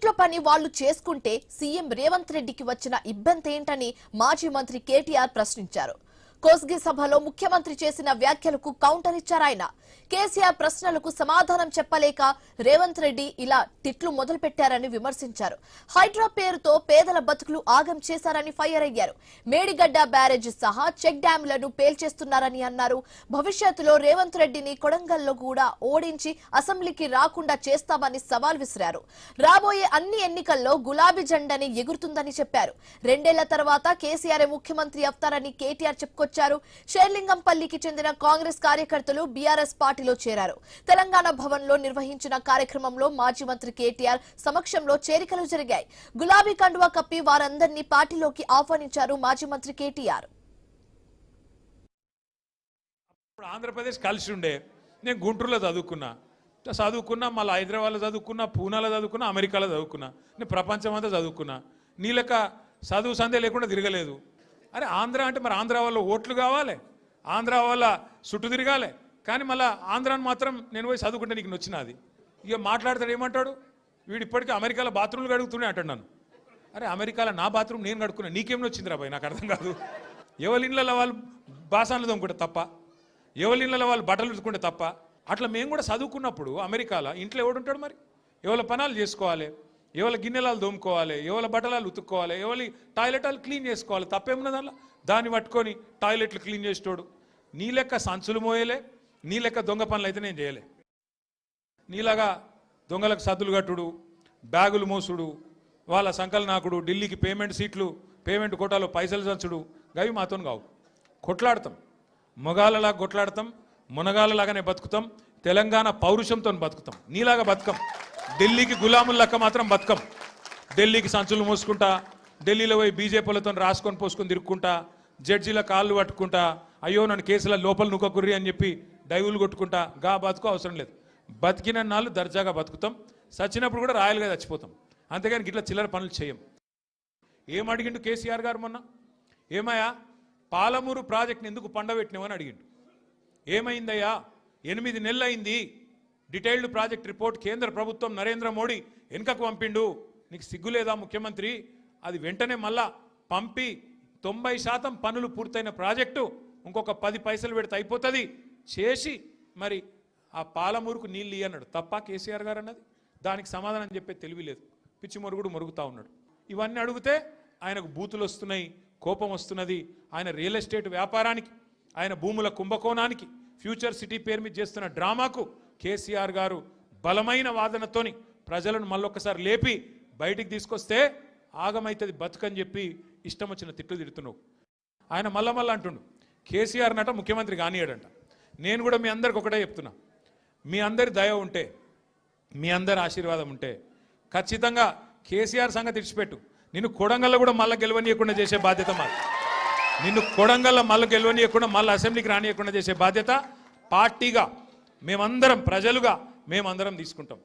ఇంట్లో పని వాళ్ళు చేసుకుంటే సీఎం రేవంత్ రెడ్డికి వచ్చిన ఇబ్బంది ఏంటని మాజీ మంత్రి కేటీఆర్ ప్రశ్నించారు. కోస్గి సభలో ముఖ్యమంత్రి చేసిన వ్యాఖ్యలకు కౌంటర్ ఇచ్చారు ఆయన. కేసీఆర్ ప్రశ్నలకు సమాధానం చెప్పలేక రేవంత్ రెడ్డి ఇలా తిట్లు మొదలుపెట్టారని విమర్శించారు. హైడ్రా పేరుతో పేదల బతుకులు ఆగం చేశారని ఫైర్ అయ్యారు. మేడిగడ్డ బ్యారేజ్ సహా చెక్ డ్యాంలను పేల్చేస్తున్నారని అన్నారు. భవిష్యత్తులో రేవంత్ రెడ్డిని కొడంగల్లో కూడా ఓడించి అసెంబ్లీకి రాకుండా చేస్తామని సవాల్ విసిరారు. రాబోయే అన్ని ఎన్నికల్లో గులాబీ జెండాని ఎగురుతుందని చెప్పారు. 2 ఏళ్ల తర్వాత కేసీఆర్ ముఖ్యమంత్రి అవుతారని కేటీఆర్ చెప్పుకొచ్చారు. షేర్లింగంపల్లికి చెందిన కాంగ్రెస్ కార్యకర్తలు బీఆర్ఎస్ పార్టీలో చేరారు. తెలంగాణ భవన్ లో నిర్వహించిన కార్యక్రమంలో మాజీ మంత్రి కేటీఆర్ సమక్షంలో చేరికలు జరిగాయి. గులాబీ కండువా కప్పి వారందరినీ పార్టీలోకి ఆహ్వానించారు మాజీ మంత్రి కేటీఆర్. ఆంధ్రప్రదేశ్ కలిసి ఉండే నేను గుంటూరులో చదువుకున్నా మళ్ళీ హైదరాబాద్లో చదువుకున్నా, పూనాలో చదువుకున్నా, అమెరికాలో చదువుకున్నా, నేను ప్రపంచం అంతా చదువుకున్నా. నీ లెక్క చదువు సందే లేకుండా తిరగలేదు. అరే ఆంధ్ర అంటే మరి ఆంధ్ర వాళ్ళ ఓట్లు కావాలి, ఆంధ్ర వాళ్ళ చుట్టూ తిరగాలి. కానీ మళ్ళీ ఆంధ్రాని మాత్రం నేను పోయి చదువుకుంటే నీకు నచ్చినది. ఇక మాట్లాడతాడు ఏమంటాడు, వీడు ఇప్పటికీ అమెరికాలో బాత్రూమ్లు కడుగుతూనే అంటాడు నన్ను. అరే అమెరికాలో నా బాత్రూమ్ నేను కడుక్కున్నా, నీకేం వచ్చింది రాబాయ్, నాకు అర్థం కాదు. ఎవరి ఇళ్ళలో వాళ్ళు బాసాన్లు తోముకుంటే తప్ప, ఎవరి ఇళ్ళలో వాళ్ళు బట్టలు ఉతుకుంటే తప్ప. అట్లా మేము కూడా చదువుకున్నప్పుడు అమెరికాలో ఇంట్లో ఎవడుంటాడు మరి, ఎవరి పనాలు చేసుకోవాలి, ఎవరి గిన్నెలాలు దోముకోవాలి, ఎవరి బట్టలాలు ఉతుక్కోవాలి, ఎవరి టాయిలెట్లు క్లీన్ చేసుకోవాలి. తప్పేమున్నది అలా? దాన్ని పట్టుకొని టాయిలెట్లు క్లీన్ చేసేటోడు. నీ లెక్క సంచులు మోయలే, నీ లెక్క దొంగ పనులు అయితే నేను చేయలే. నీలాగా దొంగలకు సద్దులు కట్టుడు, బ్యాగులు మోసుడు, వాళ్ళ సంకల్ నాకుడు, ఢిల్లీకి పేమెంట్ సీట్లు, పేమెంట్ కోటాలో పైసలు చంచుడు, గవి మాతో కావు. కొట్లాడతాం, మొగాళ్ళలాగా కొట్లాడతాం, మునగాళ్ళలాగానే బతుకుతాం, తెలంగాణ పౌరుషంతో బతుకుతాం. నీలాగా బతుకం, ఢిల్లీకి గులాములక్క మాత్రం బతుకం. ఢిల్లీకి సంచులు మోసుకుంటా, ఢిల్లీలో పోయి బీజేపీలతో రాసుకొని పోసుకొని తిరుక్కుంటా, జడ్జీల కాళ్ళు పట్టుకుంటా, అయ్యో నన్ను కేసుల లోపల నుక్కకుర్రి అని చెప్పి డైవులు కొట్టుకుంటా, గా బతుకు అవసరం లేదు. బతికిన నాళ్ళు దర్జాగా బతుకుతాం, చచ్చినప్పుడు కూడా రాయలుగా చచ్చిపోతాం. అంతేగాని ఇట్లా చిల్లర పనులు చేయం. ఏం అడిగిండు కేసీఆర్ గారు మొన్న? ఏమయ్యా పాలమూరు ప్రాజెక్ట్ని ఎందుకు పండబెట్టినామని అడిగిండు. ఏమైందయ్యా, 8 నెలలు అయింది, డీటెయిల్డ్ ప్రాజెక్ట్ రిపోర్ట్ కేంద్ర ప్రభుత్వం నరేంద్ర మోడీ వెనుకకు పంపిండు, నీకు సిగ్గులేదా ముఖ్యమంత్రి? అది వెంటనే మళ్ళా పంపి 90% పనులు పూర్తయిన ప్రాజెక్టు ఇంకొక 10 పైసలు పెడితే అయిపోతుంది చేసి మరి ఆ పాలమూరుకు నీళ్ళు అన్నాడు. తప్ప కేసీఆర్ గారు అన్నది? దానికి సమాధానం చెప్పే తెలివి లేదు, పిచ్చి మొరుగుడు మొరుగుతూ ఉన్నాడు. ఇవన్నీ అడిగితే ఆయనకు బూతులు వస్తున్నాయి, కోపం వస్తున్నది. ఆయన రియల్ ఎస్టేట్ వ్యాపారానికి, ఆయన భూముల కుంభకోణానికి, ఫ్యూచర్ సిటీ పేరు మీద చేస్తున్న డ్రామాకు కేసీఆర్ గారు బలమైన వాదనతోని ప్రజలను మళ్ళొక్కసారి లేపి బయటికి తీసుకొస్తే ఆగమైతుంది బతుకని చెప్పి ఇష్టం వచ్చిన తిట్లు తిడుతున్నావు. ఆయన మళ్ళా అంటుండు కేసీఆర్ నట ముఖ్యమంత్రి కానియాడంట. నేను కూడా మీ అందరికి ఒకటే చెప్తున్నా, మీ అందరి దయ ఉంటే, మీ అందరి ఆశీర్వాదం ఉంటే ఖచ్చితంగా కేసీఆర్ సంగతి ఇడిచిపెట్టు, నిన్ను కొడంగల్లో కూడా మళ్ళీ గెలవనీయకుండా చేసే బాధ్యత మాది. నిన్ను కొడంగల్లో మళ్ళీ గెలవనీయకుండా మళ్ళీ అసెంబ్లీకి రానియకుండా చేసే బాధ్యత పార్టీగా మేమందరం, ప్రజలుగా మేమందరం తీసుకుంటాం.